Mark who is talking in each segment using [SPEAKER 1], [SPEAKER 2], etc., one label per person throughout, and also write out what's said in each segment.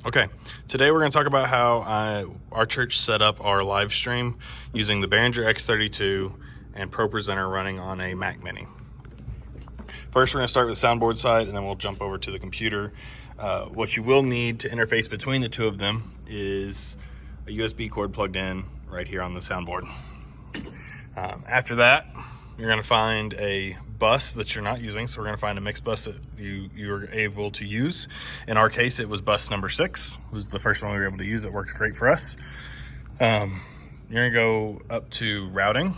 [SPEAKER 1] Okay, today we're going to talk about how our church set up our live stream using the Behringer X-32 and ProPresenter running on a Mac Mini. First, we're going to start with the soundboard side, and then we'll jump over to the computer. What you will need to interface between the two of them is a USB cord plugged in right here on the soundboard. After that, you're going to find a bus that you're not using, so we're going to find a mixed bus that you're able to use. In our case, it was bus number 6. It was the first one we were able to use. It works great for us. You're going to go up to routing.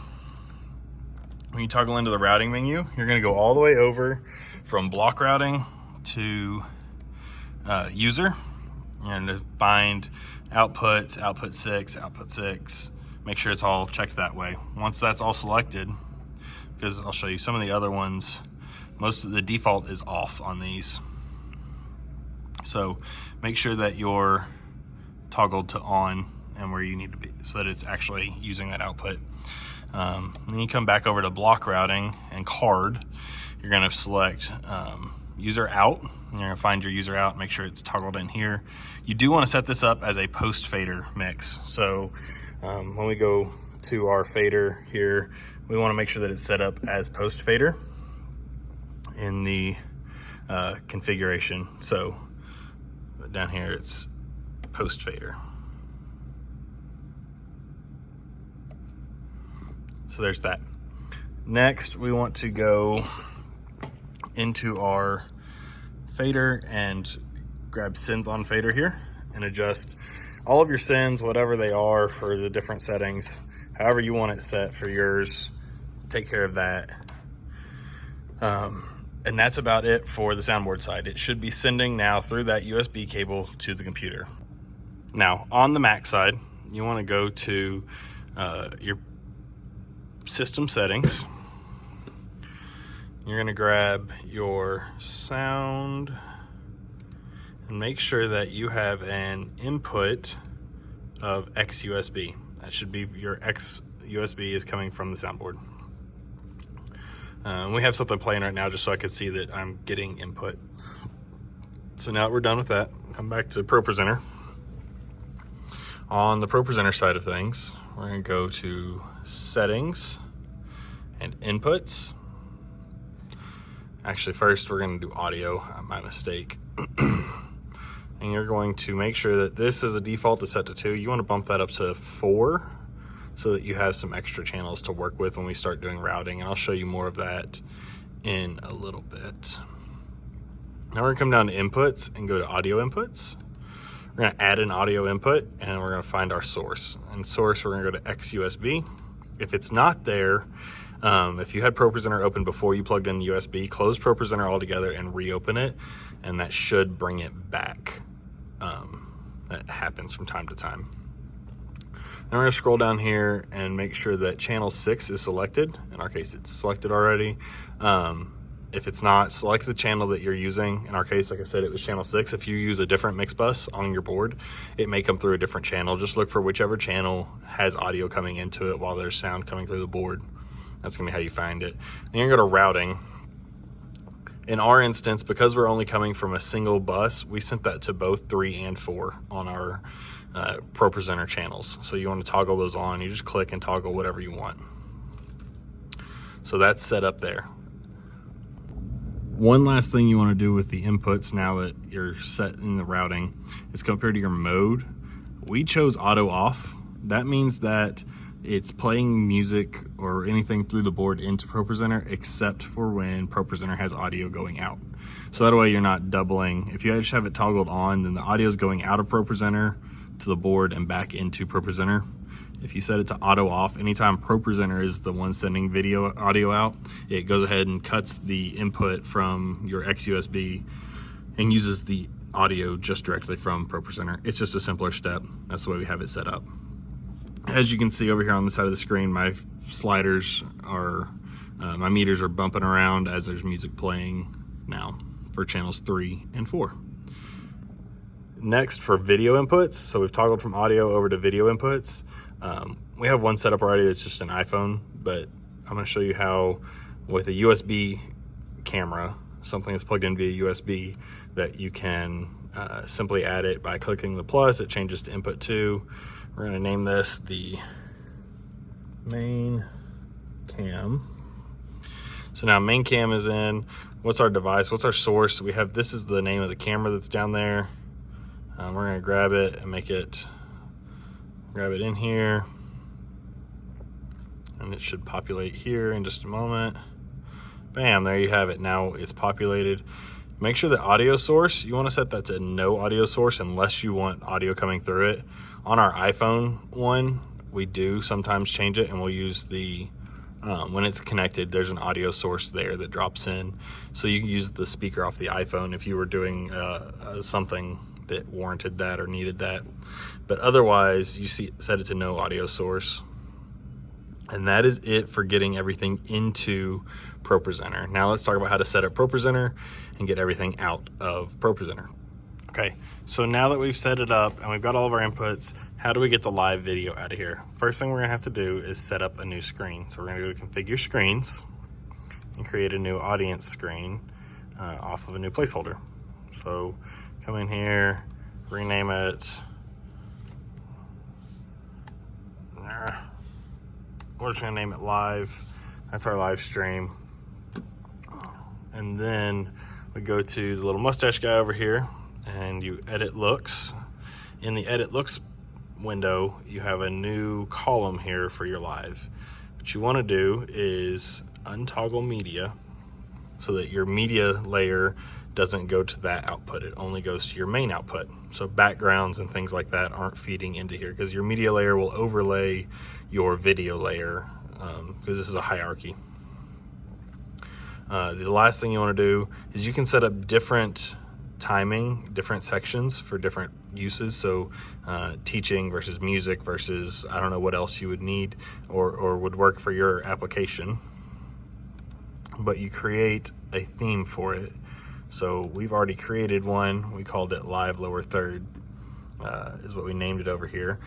[SPEAKER 1] When you toggle into the routing menu, you're going to go all the way over from block routing to user. You're going to find outputs, output 6, output 6. Make sure it's all checked that way. Once that's all selected, because I'll show you some of the other ones, most of the default is off on these. So make sure that you're toggled to on and where you need to be so that it's actually using that output. Then you come back over to block routing and card. You're going to select user out. You're going to find your user out, make sure it's toggled in here. You do want to set this up as a post fader mix. So when we go to our fader here, we want to make sure that it's set up as post fader in the configuration. So down here it's post fader. So there's that. Next, we want to go into our fader and grab sends on fader here and adjust all of your sends, whatever they are for the different settings, however you want it set for yours. Take care of that. And that's about it for the soundboard side. It should be sending now through that USB cable to the computer. Now, on the Mac side, you want to go to your system settings. You're going to grab your sound and make sure that you have an input of X USB. That should be your X USB is coming from the soundboard. We have something playing right now just so I can see that I'm getting input. So now that we're done with that, come back to ProPresenter. On the ProPresenter side of things, we're going to go to settings and inputs. Actually, first we're going to do audio, my mistake. And you're going to make sure that this is a default to set to 2. You want to bump that up to 4 so that you have some extra channels to work with when we start doing routing, and I'll show you more of that in a little bit. Now we're going to come down to inputs and go to audio inputs. We're going to add an audio input, and we're going to find our source. And source, we're going to go to X USB. If it's not there, if you had ProPresenter open before you plugged in the USB, close ProPresenter altogether and reopen it, and that should bring it back. That happens from time to time. Now we're going to scroll down here and make sure that channel 6 is selected. In our case, it's selected already. If it's not, select the channel that you're using. In our case, like I said, it was channel 6. If you use a different mix bus on your board, it may come through a different channel. Just look for whichever channel has audio coming into it while there's sound coming through the board. That's going to be how you find it. Then you're going to go to routing. In our instance, because we're only coming from a single bus, we sent that to both 3 and 4 on our ProPresenter channels. So you want to toggle those on. You just click and toggle whatever you want. So that's set up there. One last thing you want to do with the inputs now that you're set in the routing is compare to your mode. We chose auto off. That means that it's playing music or anything through the board into ProPresenter except for when ProPresenter has audio going out. So that way you're not doubling. If you just have it toggled on, then the audio is going out of ProPresenter to the board and back into ProPresenter. If you set it to auto off, anytime ProPresenter is the one sending audio out, it goes ahead and cuts the input from your X USB and uses the audio just directly from ProPresenter. It's just a simpler step. That's the way we have it set up. As you can see over here on the side of the screen, my sliders are, my meters are bumping around as there's music playing now for channels 3 and 4. Next, for video inputs, so we've toggled from audio over to video inputs. We have one set up already that's just an iPhone, but I'm going to show you how with a USB camera, something that's plugged in via USB, that you can simply add it by clicking the plus. It changes to input 2. We're going to name this the main cam. So now main cam is in. What's our device? What's our source? We have, this is the name of the camera that's down there. We're going to grab it and grab it in here. And it should populate here in just a moment. Bam, there you have it. Now it's populated. Make sure the audio source, you want to set that to no audio source unless you want audio coming through it. On our iPhone one, we do sometimes change it, and we'll use the, when it's connected, there's an audio source there that drops in. So you can use the speaker off the iPhone if you were doing something that warranted that or needed that. But otherwise, you set it to no audio source. And that is it for getting everything into ProPresenter. Now let's talk about how to set up ProPresenter and get everything out of ProPresenter. Okay, so now that we've set it up and we've got all of our inputs, how do we get the live video out of here? First thing we're gonna have to do is set up a new screen. So we're gonna go to configure screens and create a new audience screen off of a new placeholder. So come in here, rename it. We're just gonna name it live. That's our live stream. And then we go to the little mustache guy over here and you edit looks. In the edit looks window, you have a new column here for your live. What you wanna do is untoggle media so that your media layer doesn't go to that output. It only goes to your main output. So backgrounds and things like that aren't feeding into here because your media layer will overlay your video layer because this is a hierarchy. The last thing you want to do is you can set up different timing, different sections for different uses. So teaching versus music versus I don't know what else you would need or would work for your application. But you create a theme for it. So we've already created one. We called it live lower third is what we named it over here.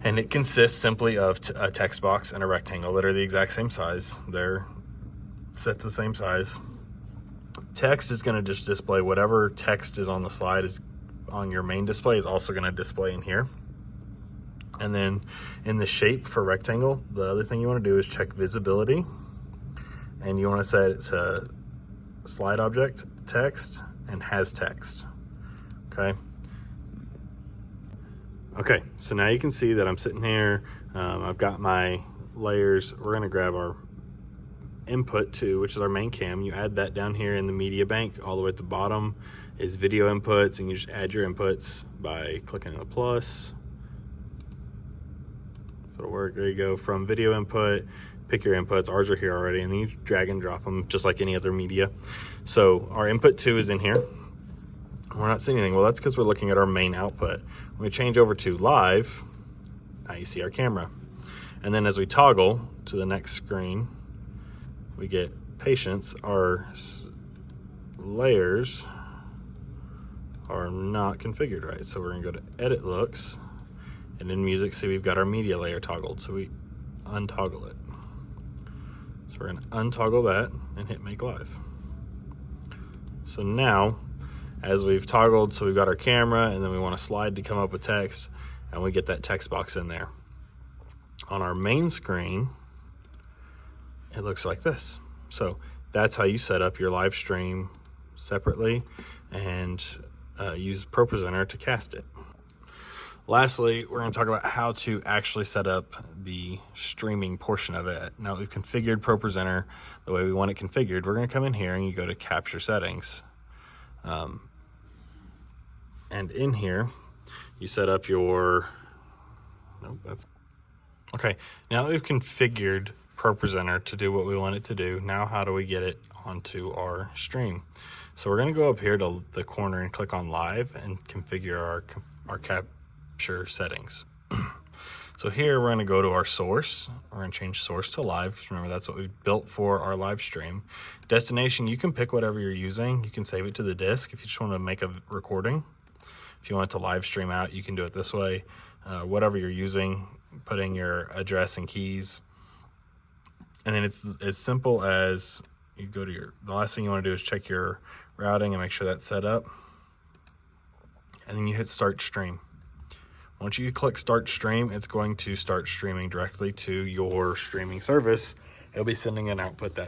[SPEAKER 1] And it consists simply of a text box and a rectangle that are the exact same size. They're set to the same size. Text is gonna just display whatever text is on the slide is on your main display is also gonna display in here. And then in the shape for rectangle, the other thing you wanna do is check visibility. And you wanna set it to slide object, text, and has text, okay? Okay, so now you can see that I'm sitting here, I've got my layers. We're gonna grab our input 2, which is our main cam. You add that down here in the media bank. All the way at the bottom is video inputs, and you just add your inputs by clicking on the plus. So it'll work, there you go. From video input, pick your inputs. Ours are here already, and then you drag and drop them just like any other media. So our input 2 is in here. We're not seeing anything. Well, that's because we're looking at our main output. When we change over to live, now you see our camera. And then as we toggle to the next screen, we get patience. Our layers are not configured right. So we're gonna go to edit looks, and in music, see we've got our media layer toggled. So we untoggle it. So we're gonna untoggle that and hit make live. So now, as we've toggled, so we've got our camera, and then we want a slide to come up with text, and we get that text box in there. On our main screen, it looks like this. So that's how you set up your live stream separately and use ProPresenter to cast it. Lastly, we're going to talk about how to actually set up the streaming portion of it. Now we've configured ProPresenter the way we want it configured. We're going to come in here and you go to capture settings. And in here, you set up your, okay. Now that we've configured ProPresenter to do what we want it to do, now how do we get it onto our stream? So we're gonna go up here to the corner and click on live and configure our capture settings. So here we're gonna go to our source. We're gonna change source to live, because remember that's what we've built for our live stream. Destination, you can pick whatever you're using. You can save it to the disk if you just wanna make a recording. If you want to live stream out, you can do it this way. Whatever you're using, put in your address and keys. And then it's as simple as you go to the last thing you want to do is check your routing and make sure that's set up. and then you hit start stream. Once you click start stream, it's going to start streaming directly to your streaming service. It'll be sending an output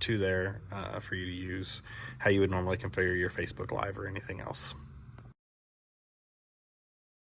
[SPEAKER 1] to there for you to use how you would normally configure your Facebook Live or anything else.